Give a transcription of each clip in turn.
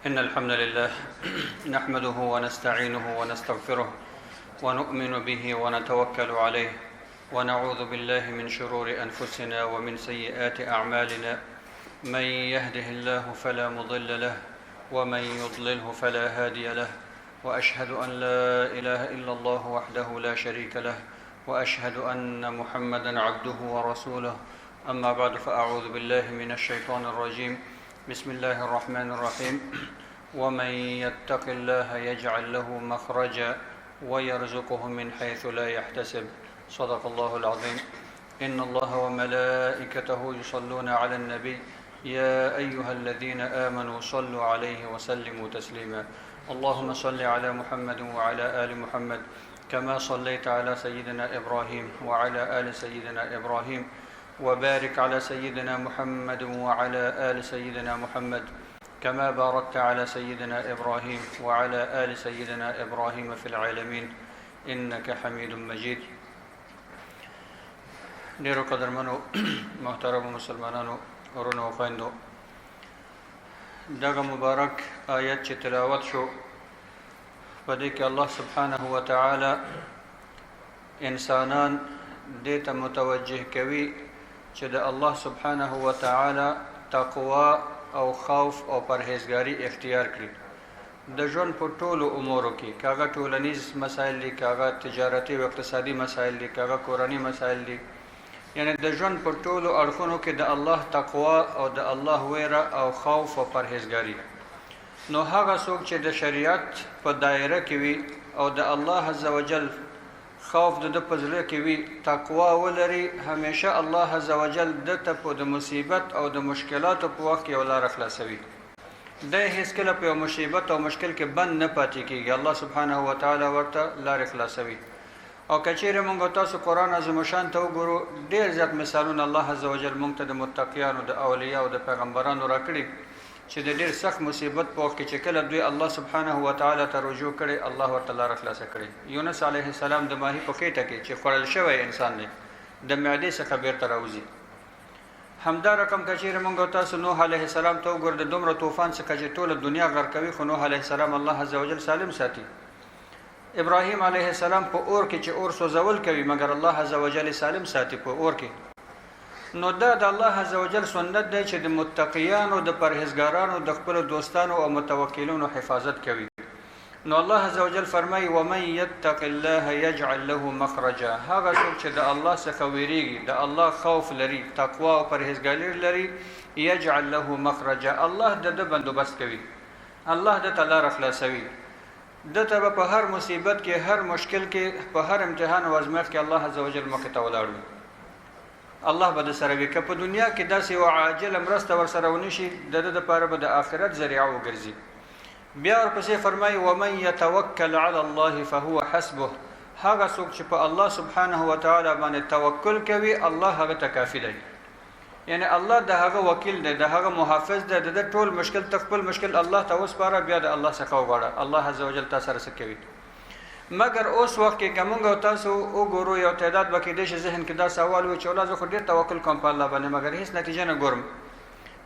إن الحمد لله نحمده ونستعينه ونستغفره ونؤمن به ونتوكل عليه ونعوذ بالله من شرور أنفسنا ومن سيئات أعمالنا. من يهده الله فلا مضل له ومن يضلله فلا هادي له، وأشهد أن لا إله إلا الله وحده لا شريك له، وأشهد أن محمدا عبده ورسوله. أما بعد، فأعوذ بالله من الشيطان الرجيم. بسم الله الرحمن الرحيم. ومن يتق الله يجعل له مخرجا ويرزقه من حيث لا يحتسب. صدق الله العظيم. إن الله وملائكته يصلون على النبي يا أيها الذين آمنوا صلوا عليه وسلموا تسليما. اللهم صل على محمد وعلى آل محمد كما صليت على سيدنا إبراهيم وعلى آل سيدنا إبراهيم، وبارك على سيدنا محمد وعلى آل سيدنا محمد كما باركت على سيدنا إبراهيم وعلى آل سيدنا إبراهيم في العالمين إنك حميد مجيد. ډیرو قدرمنو محترم مسلمانانو ورونو او خویندو، دغه مبارک آیت چې تلاوت شو په دې کې الله سبحانه وتعالی انسانان دې ته متوجه کوي چې د الله سبحانه وتعالی تقوا او خوف او پرهیزګاری اختیار کړي د ژوند په ټولو امورو کې، کاغه ټولنیز مسائل دي، کاغه تجارتي او اقتصادي مسائل دي، کاغه کورنی مسائل دي، یعنی د ژوند په ټولو اړخونو کې د الله تقوا او د الله ویره او خوف او پرهیزګاری. نو هغه څوک چې د شریعت په دایره کې وي او د الله عزوجل خوف د پزله کې وي، تقوا ولري، همیشه الله عزوجل د ته په د مصیبت او د مشکلاتو په وخت کې ولار خلاصوي. د هیڅ کله په مصیبت او مشکل کې بند نه پاتې کیږي، الله سبحانه وتعالی ورته لار خلاصوي. او کچېره موږ تاسو قرآن عظیم شان ته وګورو، ډېر زیات مثالونه الله عزوجل موږ ته د متقیانو، د اولیاء او د پیغمبرانو راکړي چې د ډېر سخت مصیبت په وخت کې چې کله دوی الله سبحانه وتعالی ته رجوع کړي، الله ورته لار خلاصه کړي. یونس علیه السلام د ماهی په خېټه کې چې خوړل شوی انسان دی، د معدې څخه بیرته راوځي. همدا رقم کچېره موږ تاسو نوح علیه السلام ته وګورو، د دومره طوفان څخه چې ټوله دنیا غرق کوي، خو نوح علیه السلام الله عزوجل سالم ساتي. ابراهیم علیه السلام په اور کې چې اور سوځول کوي، مګر الله عزوجل سالم ساتي په اور کې. نو دا د الله عزوجل سنت دی چې د متقیانو، د پرهیزګارانو، د خپل دوستانو او متوکلینو حفاظت کوي. نو الله عزوجل فرمایي ومن یتق الله یجعل له مخرجا. هغه څوک چې د الله څخه ویریږي، د الله خوف لري، تقوا او پرهیزګاری لري، یجعل له مخرجا، الله د بندوبست کوي، الله د لار خلاصوي. دته په هر مصیبت کې، هر مشکل کې، په هر امتحان او ازمایښت کې الله عزوجل مخ ته ولاړ. الله به د سره وي، که په دنیا کې داسې یو عاجل مرسته ورسره ونشي، د ده دپاره به د آخرت ذریعه وګرځي. بیا ورپسې فرمایي ومن یتوکل علی الله فهو حسبه. هغه څوک چې په الله سبحانه وتعالی باندې توکل کوي، الله هغه ته کافي دی، یعنی الله د هغه وکیل دی، د هغه محافظ دی، د ټول مشکل خپل مشکل الله ته وسپاره، بیا د الله څخه وغواړه، الله عزوجل تاسو سره څه کوي. مګر اوس وخت کې کومه تاسو وګورو، یو تعداد به کېدای شي ذهن کې دا سوال وي چې الله زه خو ډېر توکل کوم په الله باندې، مګر هیڅ نتیجه نه ګورم،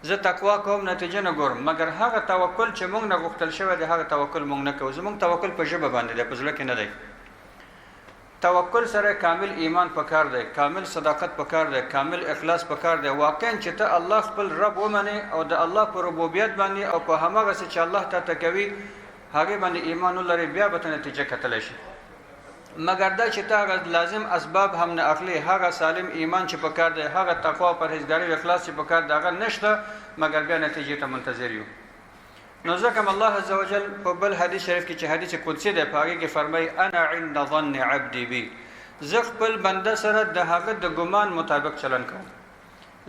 زه تقوا کوم نتیجه نه ګورم. مګر هغه توکل چې موږ نه غوښتل شوی دی، هغه توکل موږ نه کوو. زموږ توکل په ژبه باندې دی، په زړه کې نه دی. توکل سره کامل ایمان پکار دی، کامل صداقت پکار دی، کامل اخلاص پکار دی. واقعا چې ته الله خپل رب ومنې او د الله په ربوبیت باندې او په هماغه څه چې الله ته کوي هغه باندې ایمان ولري، بیا به ته نتیجه کتلی شي. مګر دا چې ته هغه لازم اسباب هم نه اخلي، هغه سالم ایمان چې پکار دی، هغه تقوا پرهیزګاری او اخلاص چې پکار دی، هغه نشته، مګر بیا نتیجې ته منتظر یو. نو ځکه الله عزوجل په بل حدیث شریف کې چې حدیث قدسی دی، په هغې کې فرمایي انا عند ظن عبدي بي. زه خپل بنده سره د هغه د ګمان مطابق چلن کوم.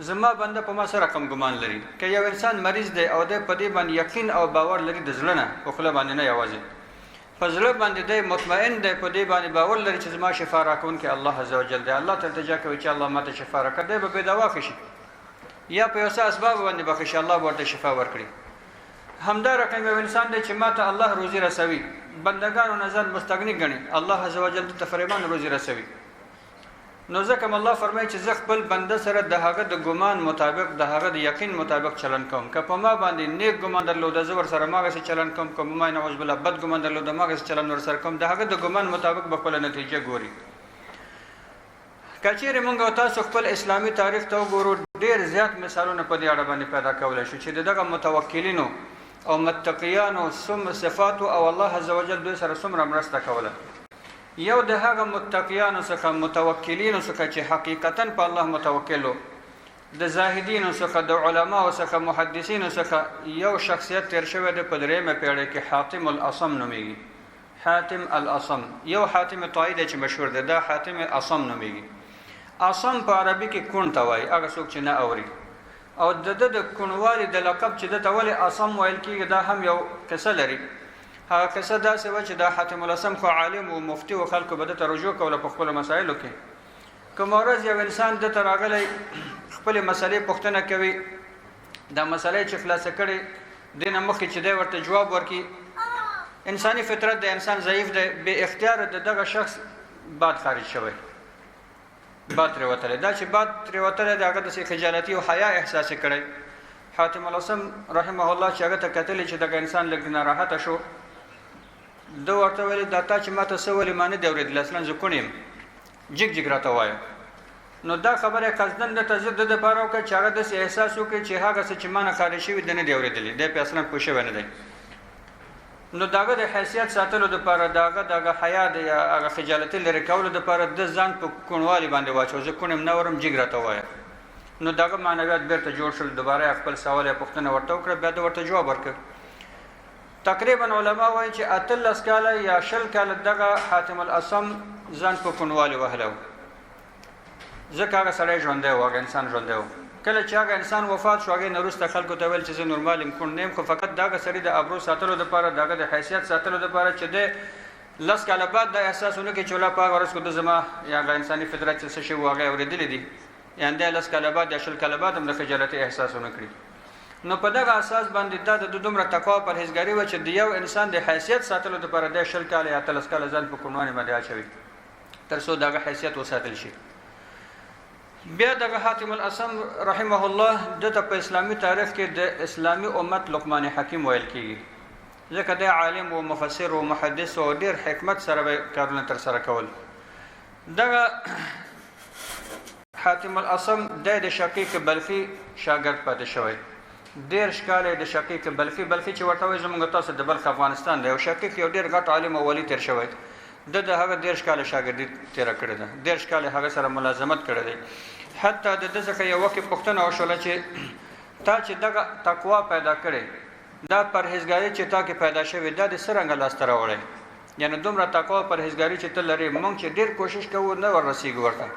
زما بنده په ما سره کوم ګمان لري. که یو انسان مریض دی او دی په دې باندې یقین او باور لري د زړه نه، په خوله باندې نه، یوازې په زړه باندې دی مطمئن دی، په دې باندې باور لري چې زما شفا راکوونکی الله عزوجل دی، الله ته التجا کوي چې الله ماته شفا راکړي، دی به بې دوا شي یا په یو څه اسباب باندې به ښه الله ورته شفا ورکړي. همدا رقم یو انسان دی چې ماته الله روزي رسوي، بندگانو نظر مستغنی ګڼي، الله عزوجل ته فرمان روزي رسوي. نو ځکه الله فرمایي چې زه خپل بنده سره د هغه د ګمان مطابق د هغه د یقین مطابق چلن کوم که په ما باندې نیک ګمان درلوده زه ورسره ماغسې چلن کوم که ما نعوذ بالله بد ګمان درلوده ماغسې چلن ورسره کوم د هغه د ګمان مطابق به خپله نتیجه ګوري. که چیرې موږ او تاسو خپل اسلامي تاریخ ته وګورو ډېر زیات مثالونه په دې اړه باندې پیدا کولی شو چې دغه متوکلینو او متقیانو صفاتو او الله عزوجل دوی سره څومره مرسته کوله. یو د هغه متقیانو څخه متوکلینو څخه چې حقیقتا په الله متوکلو، د زاهدینو څخه د علماو څخه محدثینو څخه یو شخصیت تیر شوی دی په درېیمه پیړۍ کې حاتم الاصم نومیږي. حاتم الاصم یو حاتم طایی دی چې مشهور دی، دا حاتم اصم نومیږي. اصم په عربي کې کون ته وایي، هغه څوک چې نه اوري. او د کونوالي د لقب چې د ته ولې اصم ویل کېږي دا هم یو قصه لري. هغه قصه داسې وه چې دا حاتم الاصم خو عالم و مفتي و خلکو به دته رجوع کوله په خپلو مسایلو کې. کومه ورځ یو انسان دته راغلی خپلې مسلې پوښتنه کوي، دا مسله چې خلاصه کړې دې نه مخکې چې دی ورته جواب ورکړي. انساني فطرت د انسان ضعیف دی، بې اختیاره د دغه شخص باد خارج شوی، باد ترې وتلی. دا چې باد ترې وتلی د هغه داسې خجالتي او حیا احساس یې کړی. حاتم الاصم رحمه الله چې هغه ته کتلی چې دغه انسان لږ ناراحته شو، ده ورته ویلې دا تا چې ما ته څه ولې ما نه دی اورېدلی، اصلا زه کوڼ یم، جګ جګ راته وایه. نو دا خبره قصدن درته زه د دپاره وکړه چې هغه داسې احساس وکړي چې هغه څه چې ما نه خارج شوي ده نه دی اورېدلی، دی پې اصلا پوه شوی نه دی. نو د هغه د حیثیت ساتلو دپاره د هغه دغه حیا د یا هغه خجالتي لرې کولو دپاره د ځان په کوڼوالي باندې واچو، زه کوڼ یم نه اورم، جګ راته وایه. نو دغه معنویات بیرته جوړ شول، دوباره خپل سوال یا پوښتنه ورته وکړه، بیا د ورته جواب ورکړ. تقریبا علما وایي چې 18 کاله یا 20 کاله دغه حاتم الاصم ځان په کوڼوالي وهلی و، ځکه هغه سړی ژوندی و، هغه انسان ژوندی و. کله چې هغه انسان وفات شو، هغې نه وروسته خلکو ته ویل چې زه نورمال یم، کوڼ نه یم، خو فقط د هغه سړي د ابرو ساتلو دپاره، د هغه د حیثیت ساتلو دپاره چې دی 10 کاله بعد دا احساس ونه کړي چې ولا په هغه ورځ کې د زما یا هغه انساني فطرت چې څه شی و هغه یې اورېدلی دي، یعنې دی 10 کاله بعد یا 20 کاله بعد هم د خجالتي احساس ونه کړي. نو په دغه اساس باندې دا د دومره تقوا او پرهیزګاري وه چې د یو انسان د حیثیت ساتلو دپاره دی 20 کاله یا 13 کاله ځان په کوڼوالي باندې اچوي تر څو دغه حیثیت وساتل شي. بیا دغه حاتم الاصم رحمه الله دته په اسلامي تاریخ کې د اسلامي امت لقمان حکیم ویل کېږي، ځکه دی عالم و مفسر و محدث و ډېر حکمت سره به کارونه ترسره کول. دغه حاتم الاصم دی د شقیق بلخي شاګرد پاتې شوی. 13 کاله د شقیق بلخي چې ورته وایي زموږ تاسو د بلخ افغانستان دی، او شقیق یو ډېر غټ عالم او ولی تېر شوی. د هغه 13 کاله شاګردي تېره کړې ده، 13 کاله هغه سره ملازمت کړی دی. حتی د ده څخه یو وخت پوښتنه وشوله چې تا چې دغه تقوا پیدا کړې، دا پرهیزګاري چې تا کې پیدا شوې دا د څه رنګه لاسته راوړی؟ یعنې دومره تقوا او پرهیزګاري چې ته لرې، موږ چې ډېر کوشش کوو نه وررسېږو ورته،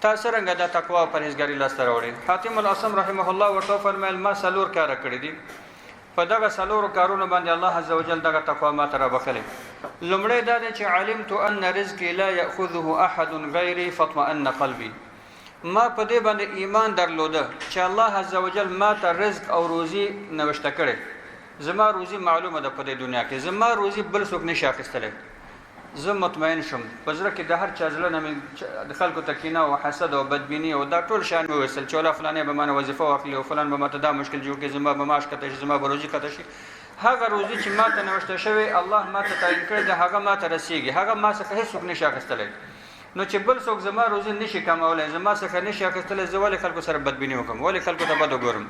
تا څه رنګه دا تقوا او پرهیزګاري لاسته راوړې؟ حاتم الاصم رحمه الله ورته وفرمیل ما 4 کاره کړي دي، په دغه 4 کارونو باندې الله عزوجل دغه تقوا ما ته رابخلې. لومړی دا دی چې علمت ان رزقي لا یأخذه احد غیري فاطمئن قلبي، ما په دې باندې ایمان درلوده چې الله عزوجل ما ته رزق او روزي نوشته کړي، زما روزي معلومه ده په دې دنیا کې، زما روزي بل څوک نشي اخیستلی. زه مطمئن شم، په زړه کې د هر چا زړه نه مې د خلکو ته کینه او حسد او بدبیني او دا ټول شیان مې وویستل چې ولا فلانی به مانه وظیفه واخلي او فلان به ماته دا مشکل جوړ کړي، زما به معاش کته شي، زما به روزي کته شي. هغه روزي چې ما ته نوشته شوی الله ما ته تعین کړی دی، هغه ما ته رسیږي، هغه ما څخه هېڅوک نشي اخیستلی. نو چې بل څوک زما روزي نشي کمولی، زما څخه نشي اخیستلی، زه ولې خلکو سره بدبیني وکړم، ولې خلکو ته بد وګورم؟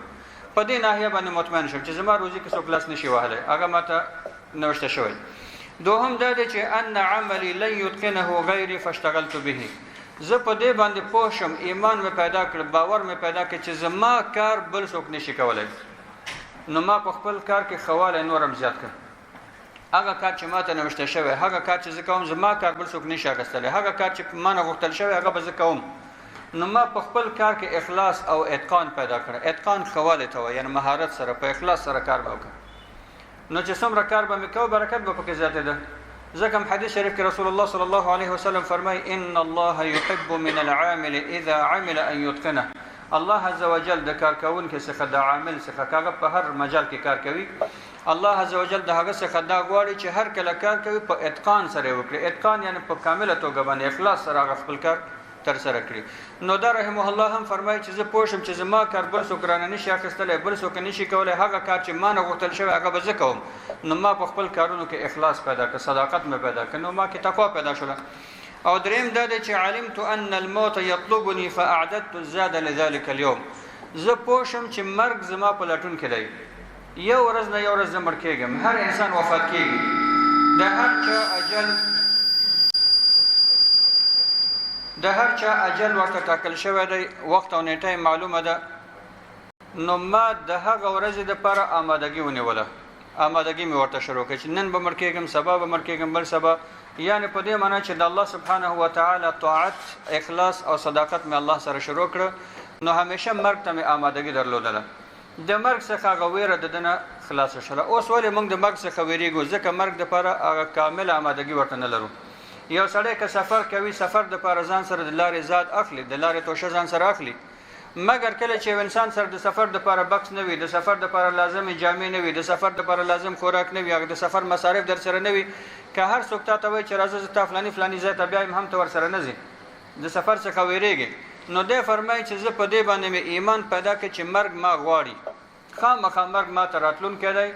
په دې ناحیه باندې مطمئن شم چې زما روزي کې څوک لاس نشي وهلی، هغه ما ته نوشته شوی. دوهم دا دی چې ان عملي لن يتقنه غیري فاشتغلت به، زه په دې باندې پوه شم، ایمان مې پیدا کړ، باور مې پیدا کړ چې زما کار بل څوک نشي کولی، نو ما په خپل کار کې خواله نورم زیات کړ. هغه کار چې ما ته نوشته شوی، هغه کار چې زه کوم، زما کار بل څوک نشي اخیستلی، هغه کار چې ما نه غوښتل شوی هغه به زه کوم. نو ما په خپل کار کې اخلاص او اتقان پیدا کړ. اتقان خواله ته وایي، یعنې مهارت سره په اخلاص سره کار به وکړم. نو چې څومره کار به مې کوو برکت به پکې زیاتېده. ځکه هم حدیث شریف کې رسول الله صلی الله علیه وسلم فرمایي ان الله یحب من العامل اذا عمل ان یتقنه، الله عزوجل د کار کوونکي څخه د عامل څخه هغه په هر مجال کې کار کوي، الله عزوجل د هغه څخه دا غواړي چې هر کله کار کوي په اتقان سره وکړي. اتقان یعنی په کامله توګه باندې اخلاص سره هغه خپل کار تر سره کړي. نو دا رحمه الله هم فرمایي چې زه پوه شم چې زما کار بل څوک رانه نشي اخیستلی، بل څوک نشي کولی، هغه کار چې ما نه غوښتل شوی هغه به زه کوم. نو ما په خپل کارونو کې اخلاص پیدا کړ، صداقت مې پیدا کړ، نو ما کې تقوا پیدا شوله. او دریم دا دی چې علمت ان الموت یطلبني فاعددت الزاد لذلك اليوم. زه پوه شم چې مرګ زما په لټون کې دی، یو ورځ نه یو ورځ زه مړ کېږم، هر انسان وفات کېږي، د هر چا اجل ورته ټاکل شوی دی، وخت او نیټه معلومه ده. نو ما د هغه ورځې دپاره آمادګي ونیوله، آمادګي مې ورته شروع کړه چې نن به مړ کېږم، سبا به مړ کېږم، بل سبا، یعنې په دې معنا چې د الله سبحانه وتعالی طاعت، اخلاص او صداقت مې الله سره شروع کړه. نو همیشه مرګ ته مې آمادګي درلودله. د مرګ څخه هغه ویره د ده نه خلاصه شوله. اوس ولې موږ د مرګ څخه ویرېږو؟ ځکه مرګ دپاره هغه کامله آمادګي ورته نه لرو. یو سړی که سفر کوي، سفر دپاره ځان سره د لارې زاد اخلي، د لارې توشه ځان سره اخلي، مګر کله چې یو انسان سره د سفر دپاره بکس نه وي، د سفر دپاره لازمې جامې نه وي، د سفر دپاره لازم خوراک نه وي، هغه د سفر مصارف در سره نه وي، که هر څوک تا ته وایي چې راځه زه تا فلاني ځای ته بیایم، هم ته ورسره نه ځې، د سفر څخه ویرېږي. نو دی فرمایي چې زه په دې باندې مې ایمان پیدا کړ چې مرګ ما غواړي، خامخا مرګ ما ته راتلونکی دی.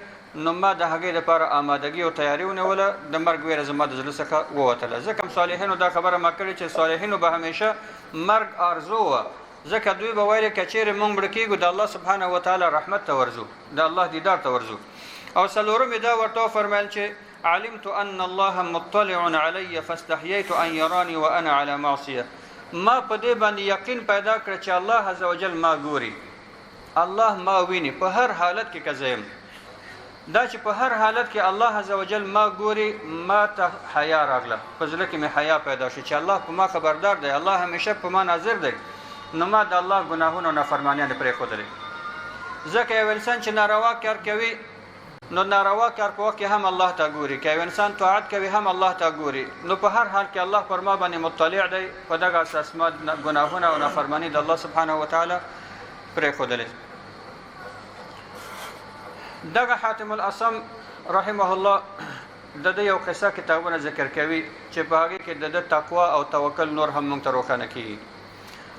نو ما د هغې دپاره آمادګي او تیاري ونیوله، د مرګ ویره زما د زړه څخه ووتله. ځکه صالحینو دا خبره ما کړې چې صالحینو به همیشه مرګ آرزو وه، ځکه دوی به ویل که چیرې موږ مړه کېږو د الله سبحانه وتعالی رحمت ته ورځو، د الله دیدار ته ورځو. او څلورم یې دا ورته وفرمیل چې علمت ان الله مطلع علی فاستحییت ان یرانی وانا علی معصیه. ما په دې باندې یقین پیدا کړ چې الله عز وجل ما ګوري، الله ما ویني په هر حالت کې که زه یم. دا چې په هر حالت کې الله عز وجل ما ګوري، ما ته حیا راغله، په زړه کې مې حیا پیدا شو چې الله په ما خبردار دی، الله همیشه په ما ناظر دی. نو ما د الله ګناهونه او نافرمانیان پرېښودلې. ځکه یو انسان چې ناروا کار کوي، نو ناروا کار په وخت کې هم الله ته ګوري، که یو انسان طاعت کوي هم الله ته ګوري. نو په هر حال کې الله پر ما باندې مطلع دی، په دغه اساس ما ګناهونه او نافرماني د الله سبحانه وتعالی پرېښودلې. دغه حاتم الاصم رحمه الله د ده یو قصه کتابونه ذکر کوي چې په هغې کې د ده تقوا او توکل نور هم موږ ته روښانه کېږي،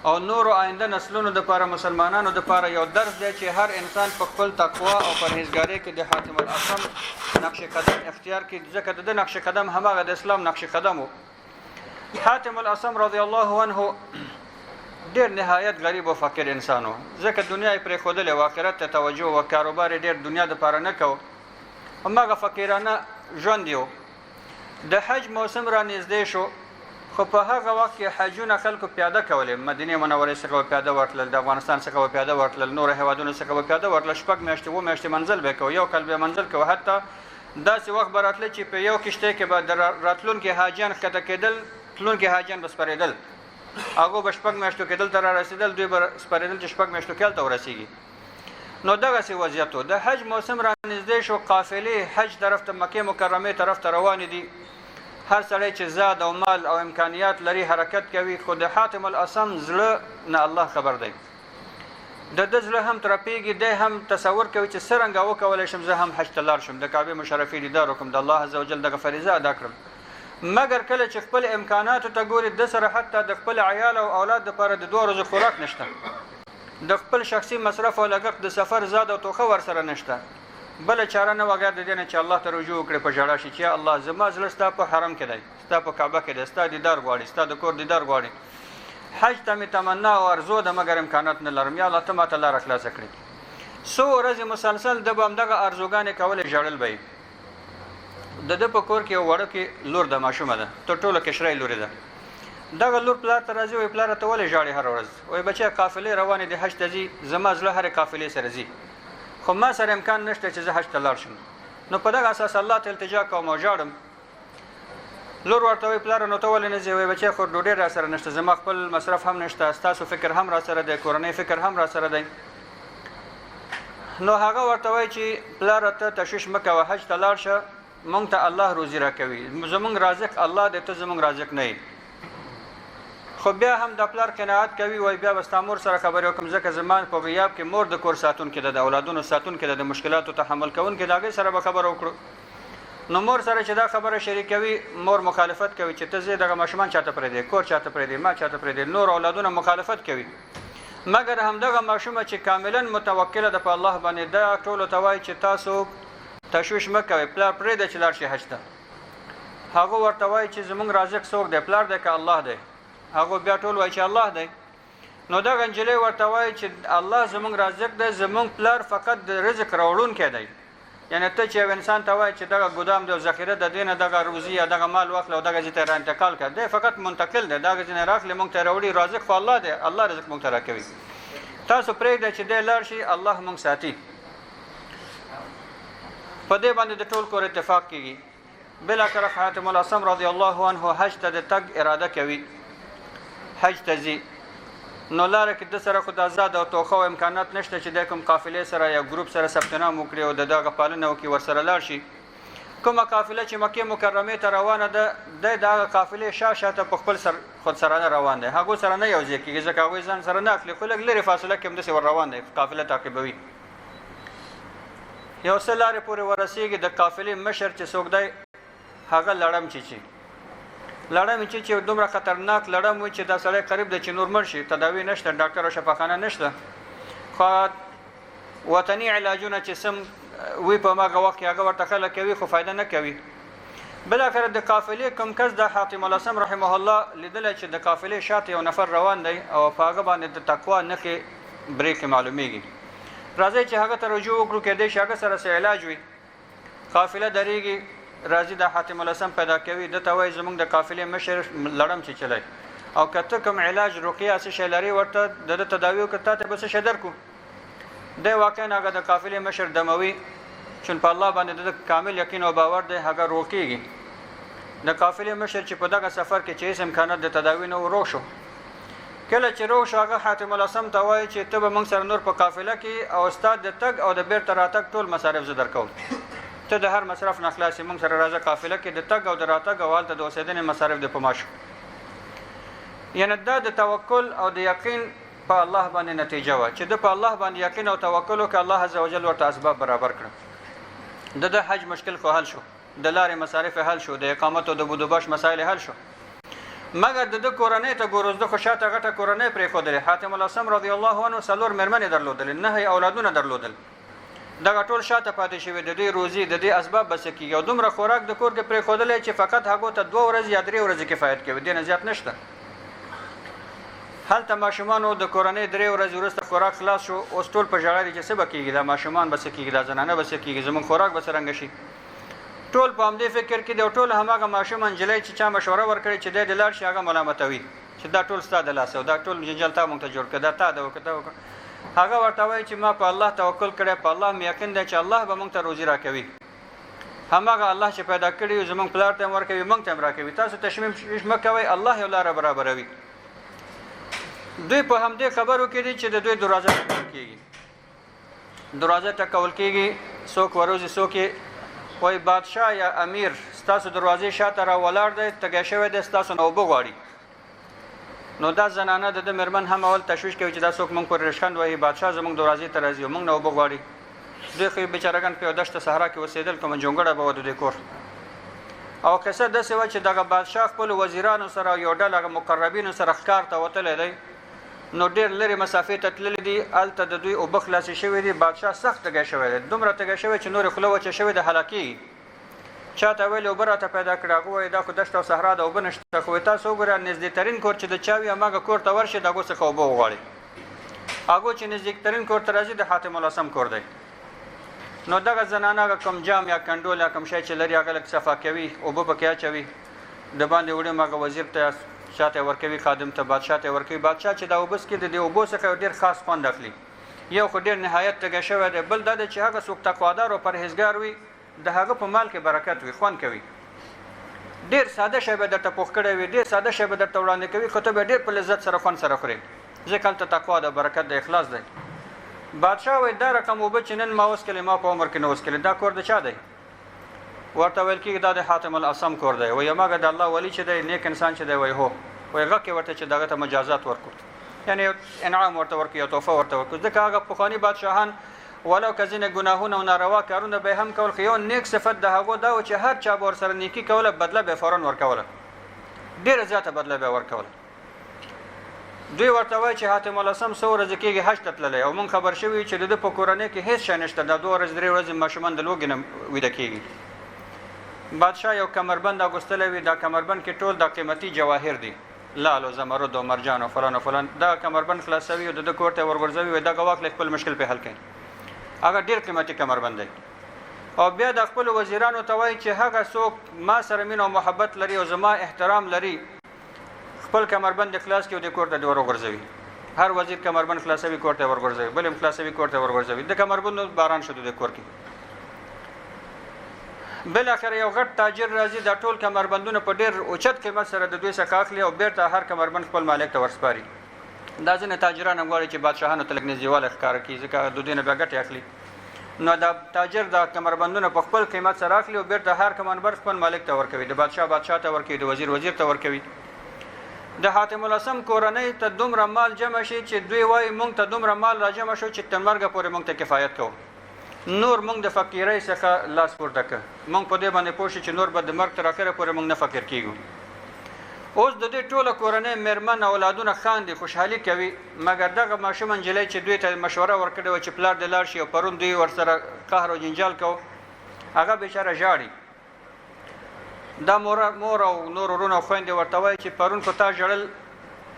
او نورو آینده نسلونو دپاره، مسلمانانو دپاره یو درس دی چې هر انسان په خپل تقوا او پرهیزګارۍ کې د حاتم الاصم نقش قدم اختیار کړي، ځکه د ده نقش قدم هماغه د اسلام نقش قدم و. حاتم الاصم رضی الله عنه ډېر نهایت غریب او فقیر انسان و، ځکه دنیا یې پرېښودلې و، آخرت ته توجه و، کاروبار یې ډېر دنیا دپاره نه کو، هماغه فقیرانه ژوند یې و. د حج موسم را نږدې شو، خو په هغه وخت کې حجونه خلکو پیاده کولې، مدینې منورې څخه به پیاده ورتلل، د افغانستان څخه به پیاده ورتلل، نورو هېوادونو څخه به پیاده ورتلل، 6 میاشتې 7 میاشتې منزل به یې کوو، یو کال به یې منزل کوو. حتی داسې وخت به راتله چې په یو کښتۍ کې به د راتلونکي حاجیان ښکته کېدل، تلونکي حاجیان به سپرېدل، هغو به 6 میاشتو کې دلته را رسېدل، دوی به سپرېدل چې 6 میاشتو کې هلته ورسېږي. نو دغسې وضعیت و. د حج موسم را نږدې شو، قافلې حج طرف ته، مکې مکرمې طرف ته روانې دي، هر سړی چې زاد او مال او امکانیات لري حرکت کوي. خو د حاتم الاصم زړه نه الله خبر دی، د ده زړه هم ترپېږي، دی هم تصور کوي چې څرنګه وکولی شم زه هم حج ته لاړ شم، د کعبې مشرفې دیدار وکړم، د الله عز وجل دغه فریضه ادا کړم. مګر کله چې خپل امکاناتو ته ګوري، د سره حتی د خپل عیال او اولاد دپاره د 2 ورځو خوراک نشته، د خپل شخصي مصرف او لګښت د سفر زاد او توښه ورسره نشته، بله چاره نه وغیر د دې نه چې الله ته رجوع وکړي، په ژړا شي چې یا الله زما زړه ستا په حرم کې دی، ستا په کعبه کې دی، ستا دیدار غواړي، ستا د کور دیدار غواړي، حج ته مې تمنا او ارزو ده، مګر امکانات نه لرم، یا الله ته ماته لاره خلاصه کړي. څو ورځې مسلسل ده به همدغه ارزوګانې کولې، ژړل به یې. د ده په کور کې یو وړوکې لور ده، ماشومه ده، تر ټولو کشرۍ لورې ده. دغه لور پلار ته راځي، وایي پلاره ته ولې ژاړې هره ورځ؟ وایي بچیه قافلې روانې دي، حج ته ځي، زما زړه هرې قافلې سره ځي، خو ما سره امکان نشته چې زه حج ته لاړ شم. نو په دغه اساس الله ته التجا کوم او ژاړم. لور ورته وایي پلاره نو ته ولې نه ځې؟ وایي بچیه خو ډوډۍ را سره نشته، زما خپل مصرف هم نشته، ستاسو فکر هم را سره دی، کورنۍ فکر هم را سره دی. نو هغه ورته وایي چې پلاره ته تشویش مه کوه، حج ته لاړ شه، مونږ ته الله روزي راکوي، زمونږ رازق الله دی، ته زمونږ رازق نه یې. خو بیا هم د پلار قناعت کوي، وایي بیا به ستا مور سره خبرې وکړم، ځکه زما په غیاب کې مور د کور ساتونکې ده، د اولادونو ساتونکې ده، د مشکلاتو تحمل کوونکې ده، هغې سره به خبره وکړو. نو مور سره چې دا خبره شریکوي مور مخالفت کوي چې ته زه دغه ماشومان چاته پرې دی کور چاته پرې دی ما چاته پرې دی نور اولادونه مخالفت کوي مګر همدغه ماشومه چې کاملا متوکله ده په الله باندې دا ټول توای چې تاسو تشویش مکوئ پلار پرې د چلار شي حج ته هغه ورته وای چې زمونږ رازق څوک دی پلار دی که الله دی هغه بیا ټول وای چې الله دی نو دا غنجلې ورته وای چې الله زمونږ رازق دی زمونږ پلار فقط د رزق راوړونکی دی یعنی ته چې انسان ته وای چې دغه ګدام دی او ذخیره د دینه دغه روزي یا دغه مال واخله او دغه ځای ته انتقال کړه دی فقط منتقل دی دغه ځای راخله مونږ ته راوړي رازق خو الله دی الله رزق مونږ ته راکوي تاسو پرېږده چې دی لاړ شي الله مونږ ساتي په دې باندې د ټول کور اتفاق کیږي بالاخره حاتم الاصم رضی الله عنه حج ته د تګ اراده کوي حج ته ځي نو لاره کې د سره خو د آزاد او توخه او امکانات نشته چې د کوم قافلې سره یا ګروپ سره ثبت نام وکړي او دغه پالنه وکړي ورسره لاړ شي کومه قافله چې مکه مکرمه ته روانه ده د دغه قافلې شاته په خپل سر خود سره روان دي هغه سره نه یوځي کېږي ځکه هغه ځان سره نه اخلي خو لږ لري فاصله کې هم د ور روان دي قافله تعقیبوي یو څه لارې پورې ورسیږي د قافلې مشر چې څوک دی هغه لړم چی لړم چې دومره خطرناک لړم و چې دا سړی قریب دی چې نور مړ شي تداوی نشته ډاکټر او شفاخانه نشته خو وطني علاجونه چې سم وی په ماغه وخت هغه ورته خلک کوي خو فایده نه کوي بالاخره د قافلې کوم کس د حاتم الاصم رحمه الله لیدل چې د قافلې شاته یو نفر روان دی او په هغه باندې د تقوا نخې بریک معلومیږي راځي چې هغه ته رجوع وکړو کې د شاګه سره علاج وي قافله درېږي راځي د حاتم الاصم پیدا کوي د توای زمونږ د قافلې مشر لړم چې چلای او کته کوم علاج رقیه څه شی لري ورته د تداوی او کته ته بس شدر کو د واقعا هغه د قافلې مشر دموي چې په الله باندې د کامل یقین او باور دی هغه روکیږي د قافلې مشر چې په دغه سفر کې چې امکانات د تداوی نه ورو شو کله چې روش هغه حاتم الاصم ته وایي چې ته به موږ سره نور په قافله کې او استاد د تګ او د بیرته راتګ ټول مصارف زه درکوم ته د هر مصرف نه خلاصې موږ سره راځه قافله کې د تګ او د راتګ او هلته د اوسېدنې مصارف د په ماشو یعنی دا د توکل او د یقین په الله باندې نتیجه وه چې د په الله باندې یقین او توکل وکړه الله عز وجل ورته اسباب برابر کړه د حج مشکل خو حل شو د لارې مصارف حل شو د اقامت او د بودوباش مسایل حل شو مګر د کورنۍ ته ګورز د خوشاته غټه کورنۍ پرې خودلې حاتم الاصم رضی الله عنه څلور مېرمنې درلودل نه اولادونه درلودل دغه ټول شاته پاتې شوی د دې روزي د دې اسباب بس کیږي او دومره خوراک د کور کې پرې خودلې چې فقط هغه ته 2 ورځې یا 3 ورځې کفایت کوي دینه زیات نشته هلته ماشومانو د کورنۍ 3 ورځې وروسته خوراک خلاص شو اوس ټول په ژغړې چې څه بکیږي دا ماشومان بس کیږي دا زنانه بس کیږي زمون خوراک بس رنګ شي ټول په همدې فکر کې د ټول هماغه ماشومان جلای چې چا مشوره ورکړي چې د لار شي هغه ملامتوي چې دا ټول ستاده لاس او دا ټول جنجال تا مونږ ته جوړ کړه دا تا دا وکړه هغه ورته وایي چې ما په الله توکل کړی په الله مې یقین دی چې الله به مونږ ته روزي راکوي هماغه الله چې پیدا کړي زمونږ پلار ته ورکوي مونږ ته راکوي تاسو تشمیش مه کوئ الله یو لاره برابروي دوی په همدې خبرو کې دي چې د دوی دروازه ټکول کېږي دروازه ټکول کېږي څوک وروځي څوک وای بادشاه یا امیر ستاسو دروازې شاته را ولاړ دی تګی شوی دی ستاسو نه اوبه غواړي نو دا زنانه د مېرمن هم اول تشویش کوي چې دا څوک موږ پر رشخند وایي بادشاه زموږ دروازې ته راځي موږ نه اوبه غواړي دوی خو بیچارهګان په دشت صحرا کې اوسېدل کوم جونګړه به ود د کور او قصه داسې وه چې دغه بادشاه خپل وزیرانو سره یو ډله مقربینو سره ښکار ته وتلی دی نو ډېر لرې مسافې ته تللی دي هلته د دوی اوبه خلاصې شوي دي بادشاه سخت تږی شوی دی دومره تږی شوی چې نورې خوله وچه شوې د هلاکېږي چا ته ویلې اوبه راته پیدا کړه هغه وایي دا خو دشت او صحرا د اوبه نشته خو تاسو وګوره نږدېترین کور چې د چا وي هماغه کور ته ورشئ د هغو څخه اوبه وغواړئ هغو چې نږدېترین کور ته راځي د حاتم الاصم کور دی نو دغه زنانه هغه کوم جام یا کنډول یا کوم شی چې لري هغه لږ صفا کوي اوبه پکې اچوي د باندې وړي هغه وزیر ته شاته ورکوي خادم ته بادشاه ته ورکوي بادشاه چې دا اوبه څکي د دې اوبو څخه ډېر خاص خوند اخلي یو خو ډېر نهایت تږی شوی دی بل دا دی چې هغه څوک تقوادار او پرهیزګار وي د هغه په مال کې برکت وي خوند کوي ډېر ساده شی به درته پوښ کړی وي ډېر ساده شی به درته وړاندې کوي خو ته به ډېر په لذت سره خوند سره خورې ځکه هلته تقوا ده برکت د اخلاص دی بادشاه وایي دا رقم اوبه چې نن ما وڅکلې ما په عمر کې نه وڅکلې دا کور د چا دی ورته ویل کېږي دا د حاتم الاصم کور دی وایي هماغه د الله ولی چې دی نیک انسان چې دی وایي هو وایي غږ یې ورته چې دغه ته مجازات ورکړو یعنې انعام ورته ورکړي یا تحفه ورته ورکړو ځکه هغه پخواني بادشاهان ولو که ځینې ګناهونه او ناروا کارونه به هم کول، خو یو نیک صفت د هغو دا و چې هر چا به ورسره نیکي کوله بدله به یې فوراً ورکوله، ډېره زیاته بدله به یې ورکوله. دوی ورته وایي چې حاتم الاسم څو ورځې کېږي حج ته تللی او موږ خبر شوي چې د ده په کورنۍ کې هېڅ شی نشته، دا 2 ورځې 3 ورځې ماشومان د لوږې نه ویده کېږي. بادشاه یو کمربند اغوستلی وي، دا کمربند کې ټول دا قیمتي جواهر دي، لال او زمرد او مرجان او فلان او فلان. دا کمربند خلاصوي او د ده کور ته ورغورځوي، وایي دغه واخلئ خپل مشکل پې حل کړئ. هغه ډېر قیمتي کمربند دی. او بیا د خپلو وزیرانو ته وایي چې هغه څوک ما سره مینه او محبت لري او زما احترام لري خپل کمربند خلاص کړي او د کور ته ورغورځوي. هر وزیر کمربند خلاصوي کور ته ورغورځوي، بل هم خلاصوي کور ته ورغورځوي. د کمربندو باران شو د کور کې. بالاخره یو غټ تاجر راځي، دا ټول کمربندونه په ډېر اوچت قیمت سره د دوی څخه اخلي او بیرته هر کمربند خپل مالک ته ورسپاري. دا ځینې تاجران هم غواړي چې بادشاهانو ته لږ نږدېوالی ښکاره کړي، ځکه د دوی نه بیا ګټې اخلي. نو دا تاجر دا کمربندونه په خپل قیمت سره اخلي او بیرته هر کمربند خپل مالک ته ورکوي، د بادشاه ته ورکوي، د وزیر ته ورکوي. د حاتم الاسم کورنۍ ته دومره مال جمع شي چې دوی وایي موږ ته دومره مال را جمع شو چې تر مرګه پورې موږ ته کفایت کوو، نور موږ د فقیرۍ څخه لاس پورته کړ. موږ په دې باندې پوه شو چې نور به د مرګ تر اخره پورې موږ نه فقیر کېږو. اوس د دې ټوله کورنۍ مېرمن اولادونه خاندي، خوشحالي کوي، مګر دغه ماشوم نجلۍ چې دوی ته مشوره ورکړې وه چې پلار دې لاړ شي او پرون دوی ورسره قهر او جنجال کو، هغه بیچاره ژاړي. دا مور او نور ورونه او خویندې ورته وایي چې پرون خو تا ژړل،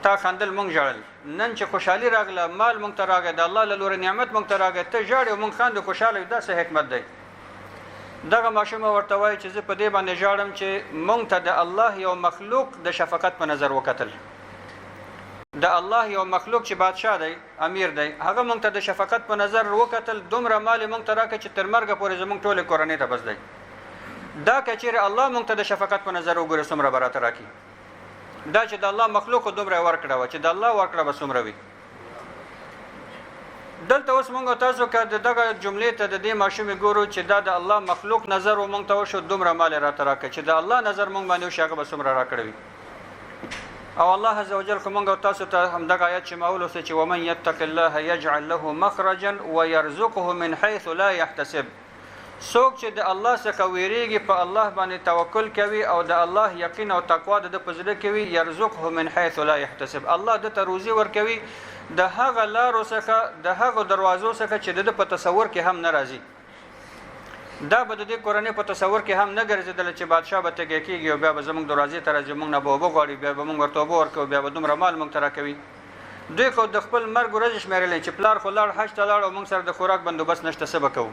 تا خندل، موږ ژړل، نن چې خوشحالي راغله، مال موږ ته راغی، د الله له لورې نعمت موږ ته راغی، ته ژاړې او موږ خاندو خوشحاله یو، دا څه حکمت دی؟ دغه ماشومه ورته وایي چې زه په دې باندې ژاړم چې موږ ته د الله یو مخلوق د شفقت په نظر وکتل. د الله یو مخلوق چې بادشاه دی، امیر دی، هغه موږ ته د شفقت په نظر وکتل، دومره مال موږ ته راکړ چې تر مرګه پورې زموږ ټولې کورنۍ ته بس دی. دا که چیرې الله موږ ته د شفقت په نظر وګوري څومره به راته راکړي. دا چې د الله مخلوق دومره ورکړه وه چې د الله ورکړه به څومره وي. دلته اوس موږ تاسو که دغه جملې ته د دې ماشومې ګورو چې دا د الله مخلوق نظر و موږ ته وشو، دومره مال یې راته راکړه، چې د الله نظر موږ باندې وشي هغه به څومره راکړی وي. او الله عز وجل خو موږ تاسو ته همدغه آیت چې ما ولوستی چې ومن یتق الله یجعل له مخرجا ویرزقه من حیث لا یحتسب. څوک چې د الله څخه ویریږي، په الله باندې توکل کوي او د الله یقین او تقوا د په زړه کې وي، یرزقه من حیث لا یحتسب، الله د ته روزي ورکوي د هغه لارو څخه، د هغه دروازو څخه چې د په تصور کې هم نه راځي. دا به د دې کورنۍ په تصور کې هم نه ګرځېدله چې بادشاه به تږی کېږي او بیا به زموږ دروازې ته راځي، موږ نه به اوبه غواړي، بیا به موږ ورته اوبه ورکوو، بیا به دومره مال موږ ته راکوي. دوی خو د خپل مرګ ورځې شمېرلې چې پلار خو لاړ حج ته لاړ او موږ سره د خوراک بندوبست نشته، څه به کوو؟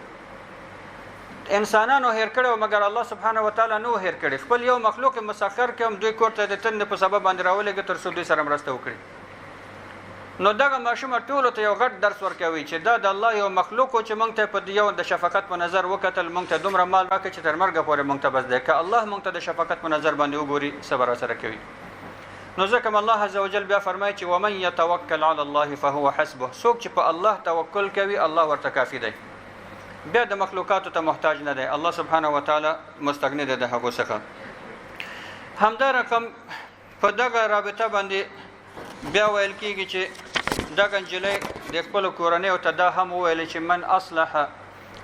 انسانانو هیر کړی مګر الله سبحانه وتعالی نو هیر کړی. خپل یو مخلوق مسخر کړم، دوی کور ته د تندې په سبب باندې راولېږه تر څو دوی سره مرسته وکړي. نو دغه ماشومه ټولو ته یو غټ درس ورکوي چې دا د الله یو مخلوق و چې موږ ته په یو د شفقت په نظر وکتل، موږ ته دومره مال راکړه چې تر مرګه پورې موږ ته بس دی. که الله موږ ته د شفقت په نظر باندې وګوري څه به راسره کوي. نو ځکه الله عز وجل بیا فرمایي چې ومن یتوکل علی الله فهو حسبه، څوک چې په الله توکل کوي الله ورته کافي دی، بیا د مخلوقاتو ته محتاج نه دی. الله سبحانه وتعالی مستغنی دی د هغو څخه. همدا رقم په دغه رابطه باندې بیا ویل کېږي چې دغه نجلۍ د خپلو کورنیو ته دا هم وویل چې من اصلح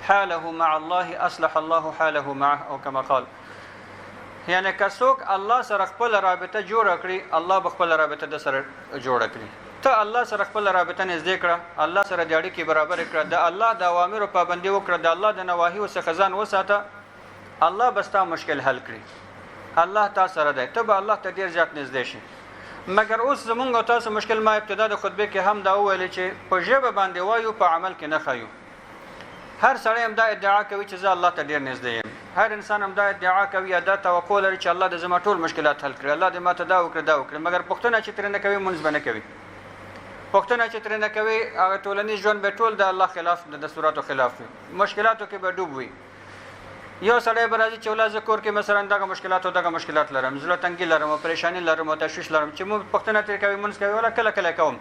حاله مع الله اصلح الله حاله معه، او کما قال، یعنی که څوک الله سره خپل رابطه جوړه کړي الله به خپل رابطه د سره جوړه کړي. ته الله سره خپل رابطه نږدې کړه، الله سره د اړیکې برابر کړه، د الله د اوامرو پابندي وکړه، د الله د نواهیو څخه ځان وساته، الله به ستا مشکل حل کړي. الله تا سره دی، ته به الله ته ډېر زیات نږدې شي. مګر اوس زمونږ او تاسو مشکل، ما ابتدا د خطبې کې هم دا وویلې چې په ژبه باندې وایو، په عمل کې نه ښیو. هر سړی هم دا ادعا کوي چې زه الله ته ډېر نږدې یم، هر انسان هم دا ادعا کوي یا دا توقع لري چې الله د زما ټول مشکلات حل کړي، الله دې ما ته دا وکړي دا وکړي. مګر پوښتنه چې ترې نه کوي مونځ به نه کوي، پوښتنه چې ترې نه کوي هغه ټولنیز ژوند به ټول د الله خلاف، د دستوراتو خلاف وي، مشکلاتو کې به ډوب وي. یو سړی به راځي چې ولا زه کور کې مثلا دغه مشکلات لرم، زړه تنګي لرم او پریشاني لرم او تشویش لرم، چې مونږ پوښتنه ترې کوي مونځ کوي ولا کله کله کوم،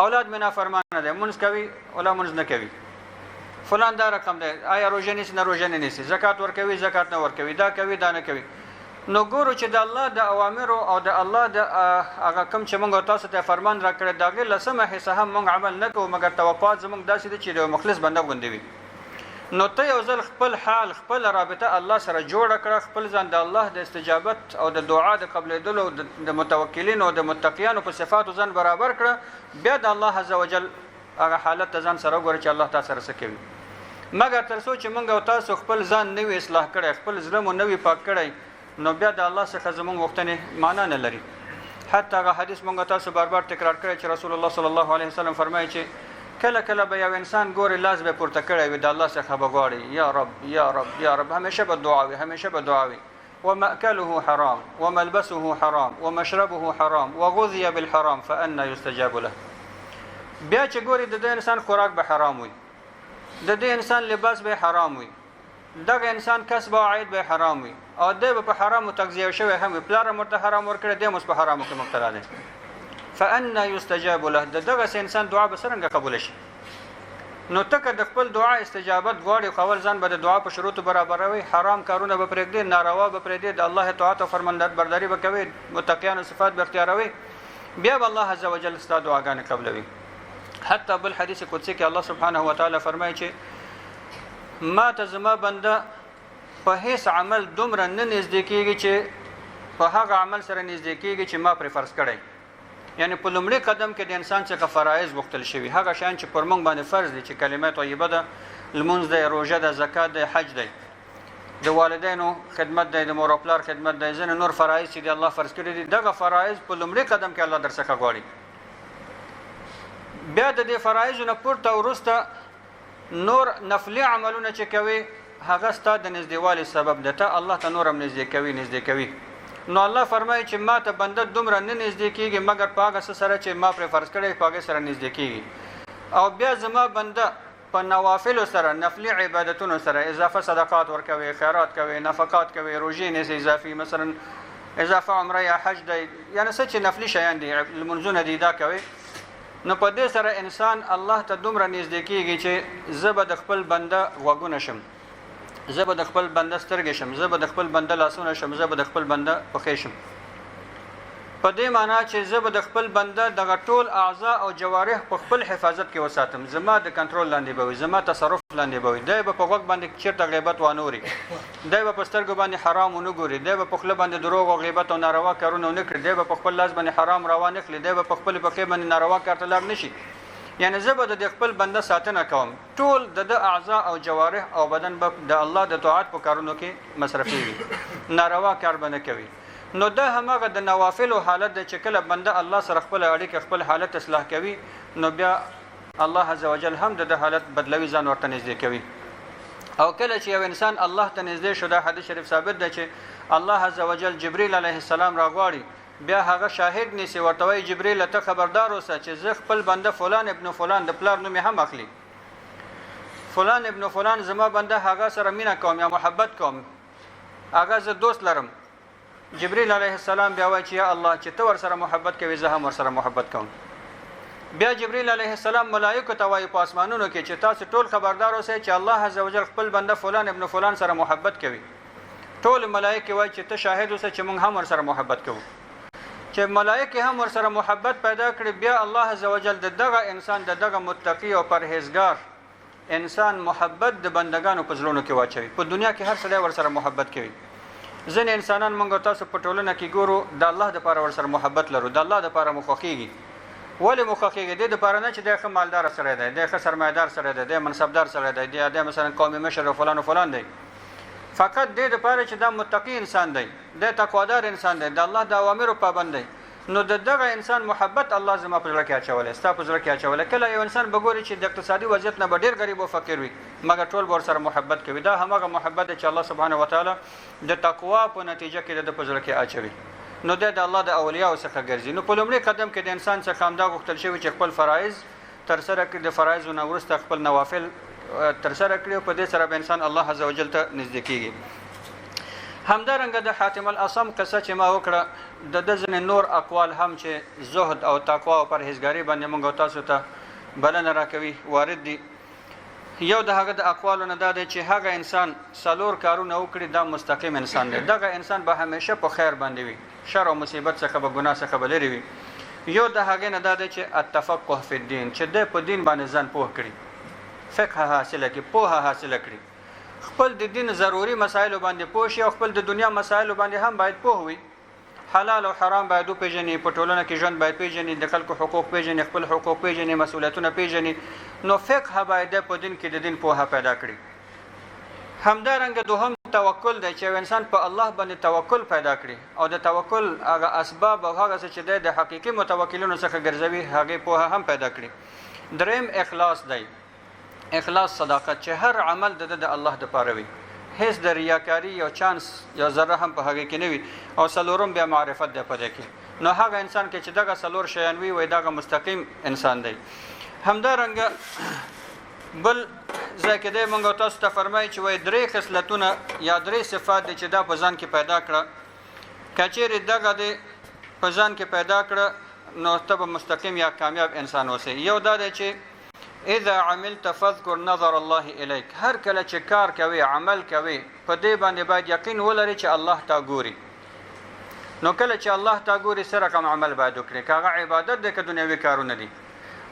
اولاد مې نافرمانه دی مونځ کوي ولا مونځ نه کوي، فلان دا رقم دی، آیا روژه نیسي نه روژه نه نیسي، زکات ورکوي زکات نه ورکوي، دا کوي دا نه کوي. نو ګورو چې د الله د اوامرو او د الله د هغه کوم چې موږ تاسو ته فرمان راکړی دغه لسمه حصہ هم موږ عمل نه کوو مګر توقعات زموږ داسې دي چې د مخلص بنده غوندې وي نو ته یو ځل خپل حال خپل رابطه الله سره جوړ کړه خپل ځان د الله د استجابت او د دعا د قبلېدلو د متوکلین او د متقیانو په صفاتو ځان برابر کړه بیا د الله عزوجل هغه حالت ته ځان سره وګوره چې الله تاسو سره څه کوي مګر تر څو چې موږ او تاسو خپل ځان نوې اصلاح کړی خپل زړه مو نوې پاک کړی نو بیا د الله څخه زموږ غوښتنې معنا نه لري حتی هغه حدیث موږ تاسو بار بار تکرار کړی چې رسول الله صلی الله علیه وسلم فرمایي چې کله کله به یو انسان ګوري لاس به پورته کړی وي د الله څخه به غواړي یا رب یا رب یا رب همیشه به دعا وي همیشه به دعا وي ومأكله حرام وملبسه حرام ومشربه حرام وغذي بالحرام فأنا يستجاب له بیا چې ګوري د دې انسان خوراک به حرام وي د دې انسان لباس به حرام وي دغه انسان کسب او عاید به حرام وي او د په حرامو تغذیه شوی هم پلار مرته حرام ورکړي د مس په حرامو کې مبتلا دي فأنا يستجاب له دغه انسان دعا به څنګه قبول شي نو تک د خپل دعا استجابت غواړي خپل ځان به د دعا په شروط برابروي حرام کارونه به پرېږدي ناروا به پرېږدي د الله اطاعت او فرمانبرداري به کوي متقیانو صفات به اختیاروي بیا به الله عزوجل ستاسو دعاګانې قبلوي حتی بل حدیث قدسی کې الله سبحانه و تعالی فرمایي چې ما ته زما بنده په هیڅ عمل دومره نه نږدې کېږي چې په هغه عمل سره نږدې کېږي چې ما پرې فرض کړی یعنی په لومړي قدم کې د انسان څخه فرایض غوښتل شوي هغه شیان چې پر موږ باندې فرض دي چې کلمه طیبه ده لمونځ دی روژه ده زکات دی حج دی د والدینو خدمت دی د مور او پلار خدمت دی ځینې نور فرایض چې د الله فرض کړي دي دغه فرایض په لومړي قدم کې الله در څخه غواړي بیا د دې فرایضو نه پورته وروسته نور نفلي عملونه چې کوي هغه ستاسو د نږدېوالي سبب ده ته الله ته نور هم نږدې کوي نو الله فرمایي چې ما ته بنده دومره نه نږدې کېږي مګر په هغه څه سره چې ما پرې فرض کړی په هغې سره نږدې کېږي او بیا زما بنده په نوافلو سره نفلي عبادتونو سره اضافه صدقات ورکوي خیرات کوي نفقات کوي روژې نیسي اضافي مثلا اضافه عمره یا حج دی یعنې څه چې نفلي شیان دي لمونځونه دي دا کوي نو په دې سره انسان الله ته دومره نږدې کېږي چې زه به د خپل بنده غوږونه شم زه به د خپل بنده سترګې شم زه به د خپل بنده لاسونه شم زه به د خپل بنده پښې شم په دې معنا چې زه به د خپل بنده دغه ټول اعضا او جوارح په خپل حفاظت کې وساتم زما د کنټرول لاندې به وي زما تصرف لاندې به وي دی به په غوږ باندې چېرته غیبت وانوري دی به په سترګو باندې حرام ونه ګوري دی به په خوله باندې دروغ او غیبت او ناروا کارونه ونه کړي دی به په خپل لاس باندې حرام روان کړي دی به په خپل پښې باندې ناروا کار ته لاړ نشي یعنی زه به د خپل بنده ساتنه کوم ټول د اعضا او جوارح او بدن به د الله د طاعت په کارونو کې مصرفي ناروا کار به نه کوي نو دا همغه د نوافلو حالت د چې کله بنده الله سره خپل اړیکه خپل حالت اصلاح کوي نو بیا الله عزوجل هم د حالت بدلوي ځان ورته نږدې کوي او کله چې یو انسان الله ته نږدې شو دا حدیث شریف ثابت دی چې الله عزوجل جبرئیل علیه السلام راغواړي بیا هغه شاهد نیسي ورته وایي جبرئیل ته خبردار اوسه چې زه خپل بنده فلان ابن فلان د پلار نوم هم اخلي فلان ابن فلان زما بنده هغه سره مینه کوم یا محبت کوم هغه زه دوست لرم جبرئیل علیه السلام بیا وایي چې یا الله چې ته ور سره محبت کوي زه هم ور سره محبت کوم بیا جبرئیل علیه السلام ملائکه ته وایي په اسمانونو کې چې تاسو ټول خبردار اوسئ چې الله عزوجل خپل بنده فلان ابن فلان سره محبت کوي ټول ملائکه وایي چې ته شاهد اوسه چې موږ هم ور سره محبت کوو چې ملائکه هم ور سره محبت پیدا کړي بیا الله عزوجل دغه انسان دغه متقی او پرهیزګار انسان محبت د بندگانو په زړونو کې واچوي په دنیا کې هر څه ور سره محبت کوي ځینې انسانان موږ تاسو په ټولنه کې ګورو د الله د لپاره ور سره محبت لرو د الله د لپاره مخخيږي ولې مخخيږي د لپاره نه چې د ښه مالدار سره دی د ښه سرمایدار سره دی د منصبدار سره دی د مثلا قومي مشر فلان فلان دی فقط د لپاره چې دا متقی انسان دی د تقوادار انسان دی د الله د اوامرو پابند دی نو دغه انسان محبت الله زما په زړه کې اچولې ستا په زړه کې اچولې کله یو انسان بګوري چې د اقتصادي وضعیت نه ډېر غریب او فقیر وي مګر ټول ور سره محبت کوي دا همغه محبت چې الله سبحانه وتعالى د تقوا په نتیجه کې د په زړه کې اچوي نو د الله د اولیاء څخه ګرځي نو په لومړي قدم کې د انسان څخه همدا غوښتل شوی چې خپل فرایض تر سره کړي د فرایضو نه وروسته خپل نوافل تر سره کړي په دې سره به انسان الله عزوجل ته نږدې کیږي همدارنګه د حاتم الاصم قصه چې ما وکړه د ځینې نور اقوال هم چې زهد او تقوا او پرهیزګاری باندې موږ تاسو ته بلنه راکوي وارد دي یو د هغه د اقوالو نه دا دی چې هغه انسان څلور کارونه وکړي دا مستقیم انسان دی. دغه انسان به همیشه په خیر باندې وي، شر او مصیبت څخه به ګناه څخه به لرې وي. یو د هغې نه دا دی چې التفقه فی الدین، چې دی په دین باندې ځان پوه کړي، فقه حاصله کړي، پوهه حاصله کړي، خپل د دین ضروري مسایلو باندې پوه شي او خپل د دنیا مسایلو باندې هم باید پوه وي. حلال او حرام باید وپېژني، په ټولنه کې ژوند باید پېژني، د خلکو حقوق پېژني، خپل حقوق پېژني، مسؤلیتونه پېژني. نو فقه باید په دین کې د دین پوهه پیدا کړي. همدارنګه دوهم توکل دی چې انسان په الله باندې توکل پیدا کړي او د توکل هغه اسباب او هغه څه چې د حقيقي متوکلینو څخه ګرځوي هغه پوهه هم پیدا کړي. دریم اخلاص دی، اخلاص صداقت، چې هر عمل د الله لپاره وي، هیڅ د ریاکاری یا چانس یا ذره هم په هغه کې نه وي. او څلورم بیا معرفت دی په دې کې. نو هغه انسان کې چې دغه څلور شیان وي وای دغه مستقیم انسان دی. همدارنګه بل ځکه دې مونږ تاسو ته فرمایي چې وای درې خصلتونه یا درې صفات دي چې دا په ځان کې پیدا کړه. کچېرې دغه دې په ځان کې پیدا کړه نو ته به مستقیم یا کامیاب انسان اوسې. یو دا دی چې اذا عملت فذكر نظر الله اليك، هر کله چې کار کوي عمل کوي په دې باندې باید یقین ولري چې الله تا ګوري. نو کله چې الله تا ګوري سره کوم عمل باید وکړي، کاغه عبادت د دنیوي کارونه دي.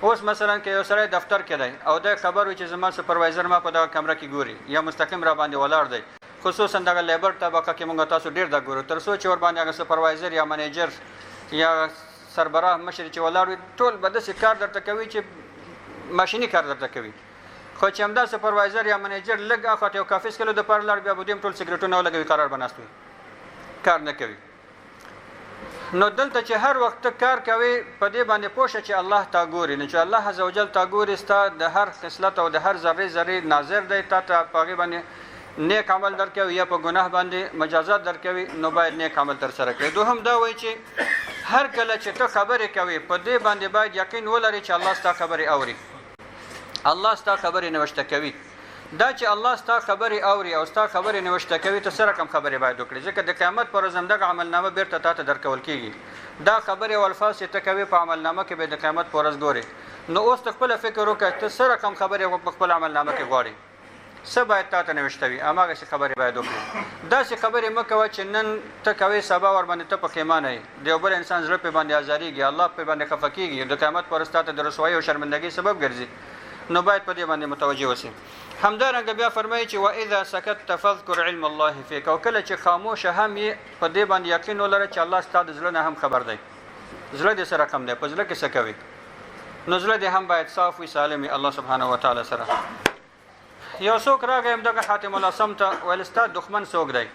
اوس مثلا کې یو سړی دفتر کې دی او د خبر وي چې زما سپروایزر ما په دا کمره کې ګوري یا مستقیم را باندې ولاړ دی، خصوصا دغه لیبر طبقه کې مونږ تاسو ډیر دا ګورو، تر څو چې ور باندې هغه سپروایزر یا منیجر یا سربراه مشر چې ولاړ وي ټول به داسې کار درته کوي چې ماشینی کار درته کوي. خو چې همدا سپروایزر یا منیجر لږ اخوت یو کافي سکلو د پر لار بیا بودیم ټول سیګریټونه ولګوي، قرار بناستوي، کار نه کوي. نو دلته چې هر وخت کار کوي په دې باندې پوښه چې الله تا ګوري، نه چې الله عزوجل تا ګوري، ستا د هر خصلت او د هر ذره ذره ناظر دی، تا ته پاغي باندې نیک عمل درکوي یا په ګناه باندې مجازات درکوي. نو باید نیک عمل تر سره کړي. دوهم دا وایي چې هر کله چې ته خبرې کوي په دې باندې باید یقین ولري چې الله ستا خبرې اوري، الله ستا خبرې نوشته کوي. دا چې الله ستا خبرې اوري او ستا خبرې نوشته کوي ته سره کوم خبرې باید وکړي، ځکه د قیامت پر ورځ دغه عملنامه بیرته تاته درکول کیږي. دا خبرې او الفاظ چې ته کوي په عملنامه کې به د قیامت پر ورځ ګوري. نو اوس خپل فکر وکړه ته سره کوم خبرې په خپل عملنامه کې غواړي، څه باید تاته نوشته وي، هغه څه خبرې باید وکړي. داسې خبرې مه کوه چې نن ته کوي سبا ور باندې ته پښیمانه یې، د یو بل انسان زړه په باندې ازاریږي، الله په باندې خفه کیږي، د قیامت پر ورځ تاته د رسوایي او شرمندګۍ سبب ګرځي. نو باید په دې باندې متوجه اوسئ. همدارنګه بیا فرمایي چې واذا سکت فذكر علم الله فيك، او کله چې خاموشه هم یې په دې باندې یقین ولري چې الله ستاسو زړه نه هم خبر دی، زړه دې سره کم دی، په زړه کې څه کوي. نو زړه دې هم باید صاف وي، سالم وي الله سبحانه وتعالى سره. یو څوک راغی دغه حاتم الاصم ته ویل ستا دښمن څوک دی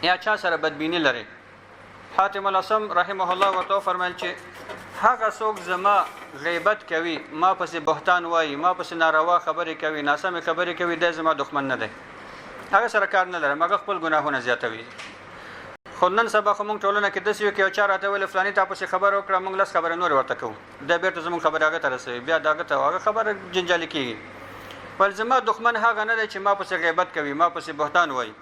یا چا سره بدبینی لري. حاتم الاصم رحمه الله ورته فرمایل چې هغه څوک زما غیبت کوي، ما پسې بهتان وایي، ما پسې ناروا خبرې کوي، ناسمې خبرې کوي، دی زما دښمن نه دی، هغه سره کار نه لرم، هغه خپل ګناهونه زیاتوي. خو نن سبا خو موږ ټولنه کې داسې یو کې یو چا راته ویل فلاني تا پسې خبره وکړه، موږ لس خبرې نورې ورته کوو، دی بیرته زموږ خبرې هغه ته رسوي، بیا د هغه ته هغه خبره جنجالي کېږي. ول زما دښمن هغه نه دی چې ما پسې غیبت کوي، ما پسې بهتان وایي.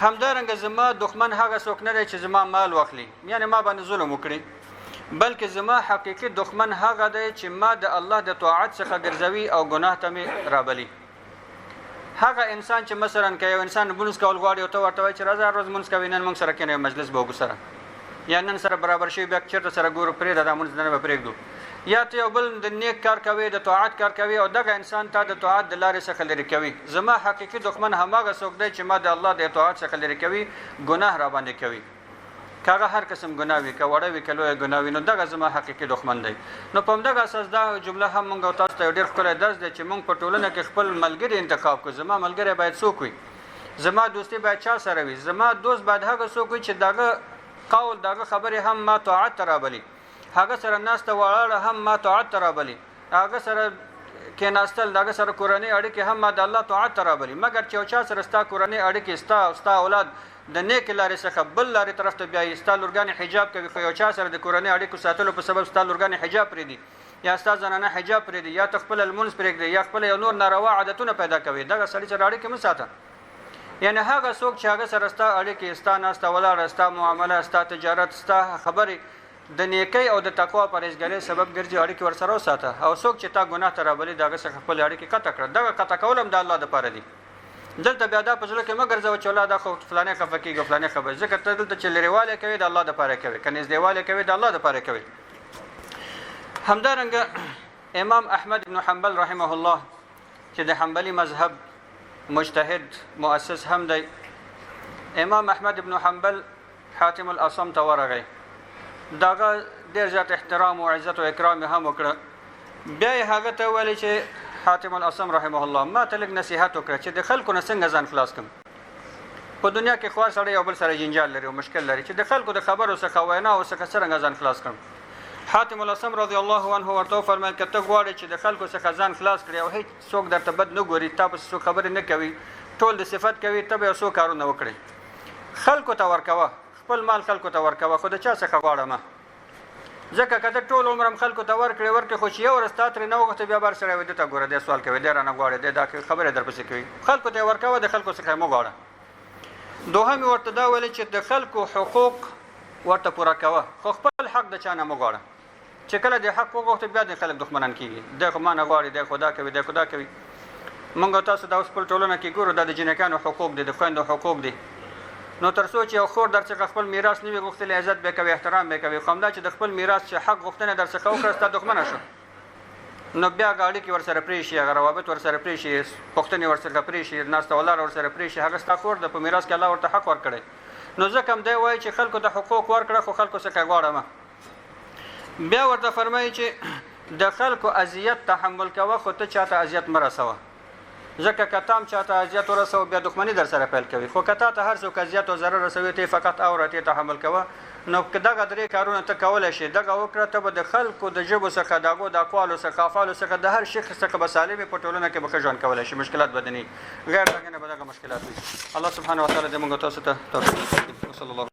همدارنګه زما دښمن هغه څوک نه دی چې زما مال واخلي، یعنی ما باندې ظلم وکړي، بلکې زما حقیقي دښمن هغه دی چې ما د الله د طاعت څخه ګرځوي او ګناه ته مې رابلي. هغه انسان چې مثلا که یو انسان مونځ کول غواړي او ته ورته وایي چې راځه هر ورځ مونځ کوي، نن موږ سره کېنو مجلس به وکړو سره، یا نن سره برابر شي بیا چېرته سره ګورو پرېږده دا مونځ نه به پرېږدو، یا ته یو بل د نیک کار کوي، د طاعت کار کوي او دغه انسان تا د طاعت د لارې څخه لرې کوي. زما حقیقي دښمن هماغه څوک دی چې ما د الله د طاعت څخه لرې کوي، ګناه را باندې کوي، کاغه هر قسم ګناه وي، که وړه وي که لویه ګناه وي، نو دغه زما حقیقي دښمن دی. نو په همدغه اساس دا جمله هم مونږ تاسو ته ډېر ښکلی درس دی چې مونږ په ټولنه کې خپل ملګري انتخاب کړو. زما ملګری باید څوک وي، زما دوستي باید چا سره وي، زما دوست باید هغه څوک وي چې دغه قول دغه خبرې هم ما طاعت ته رابلي، هغه سره ناسته ولاړه هم ما طاعت ته رابلي، هغه سره کېناستل دغه سره کورنۍ اړیکې هم ما د الله طاعت ته رابلي. مګر چې یو چا سره ستا کورنۍ اړیکې ستا او ستا اولاد د نیک لارې څخه بل لارې طرف ته بیایي، ستا لورګانې حجاب کوي، خو یو چا سره د کورنۍ اړیکو ساتلو په سبب ستا لورګانې حجاب پرېږدي یا ستا زنانه حجاب پرېږدي یا ته خپله لمونځ پرېږدي یا خپله یو نور ناروا عادتونه پیدا کوي، دغه سړي سره اړیکې مه ساته. یعنی هغه څوک چې هغه سره ستا اړیکې، ستا ناسته ولاړه، ستا معامله، ستا تجارت، ستا خبرې د نیکی او د تقوا پرهیزګارۍ سبب ګرځي اړیکې ورسره وساته او څوک چې تا ګناه ته رابلي د هغه څخه خپل اړیکې قطع کړه دغه قطع کول هم د الله دپاره دي دلته بیا دا په زړه کې مه ګرځوه چې الله دا خو فلانې خفه کېږي فلانې خفه ځکه ته دلته چې لرېوالی کوې د الله دپاره کوې که نږدېوالی کوې د الله دپاره کوې همدارنګه امام احمد بن حنبل رحمه الله چې د حنبلي مذهب مجتهد مؤسس هم دی امام احمد بن حنبل حاتم الاصم ته ورغی داغه ډېر زیات احترام او عزت او اکرام هم وکړه بیا یې هغه ته وویلې چې حاتم الاصم رحمه الله ما ته لږ نصیحت وکړه چې د خلکو نه څنګه ځان خلاص کړم په دنیا کې خو هر سړی یو بل سره جنجال لري او مشکل لري چې د خلکو د خبرو څخه ویناو څخه څرنګه ځان خلاص کړم حاتم الاصم رضی الله عنه ورته وفرمیل که ته غواړې چې د خلکو څخه ځان خلاص کړې او هیڅ څوک درته بد نه ګوري تا پسې څوک خبرې نه کوي ټول د صفت کوي ته به یو څو کارونه وکړې خلکو ته ورکوه خپل مال خلکو ته ورکوه خو د چا څخه غواړه مه ځکه که ته ټول عمر هم خلکو ته ورکړې خو چې یو ورځ تا ترې نه وغوښته بیا بار سړی وایي ده ته ګوره دی سوال کوي دی رانه غواړي دی دا خبرې درپسې کوي خلکو ته یې ورکوه د خلکو څخه یې مه غواړه دوهم یې ورته دا ویلې چې د خلکو حقوق ورته پوره کوه خو خپل حق د چا نه مه غواړه چې کله د حق وغوښته بیا د خلک دښمنان کېږي دی خو ما نه غواړي دی خو دا کوي دی خو دا کوي موږ تاسو دا اوس خپل ټولنه کې ګورو دا د جنکانو حقوق دي د خویندو حقوق دي نو تر څو چې یو خور در څخه خپل میراث نه وي غوښتلی عزت به کوي احترام به کوي خو همدا چې د خپل میراث چې حق غوښتنه در څخه وکړه ستا دښمنه شو نو بیا هغه اړیکې ورسره پرې شي هغه روابط ورسره پرې شي پوښتنې ورسره پرې شي ناسته ولاړه ورسره پرې شي هغه ستا خور ده په میراث کې الله ورته حق ورکړی نو ځکه هم دی وایي چې خلکو ته حقوق ورکړه خو خلکو څخه غواړه مه بیا ورته فرمایي چې د خلکو اذیت تحمل کوه خو ته چاته اذیت مه رسوه ځکه که ته هم چاته اذیت ورسوه بیا دښمني در سره پیل کوي خو که تا ته هر څوک اذیت او ضرر رسوي ته فقط اورت یې تحمل کوه نو که دغه درې کارونه ته کولی شې دغه وکړه ته به د خلکو د ژبو څخه د هغو د اقوالو څخه افعالو څخه د هر شي څخه به سالمې په ټولنه کې به ښه ژوند کولی شي مشکلات به دې نه غیر دغه نه به دغه مشکلات وي الله سبحانه وتعالی دې موږ تاسو ته توفیق وکړي وصلی الله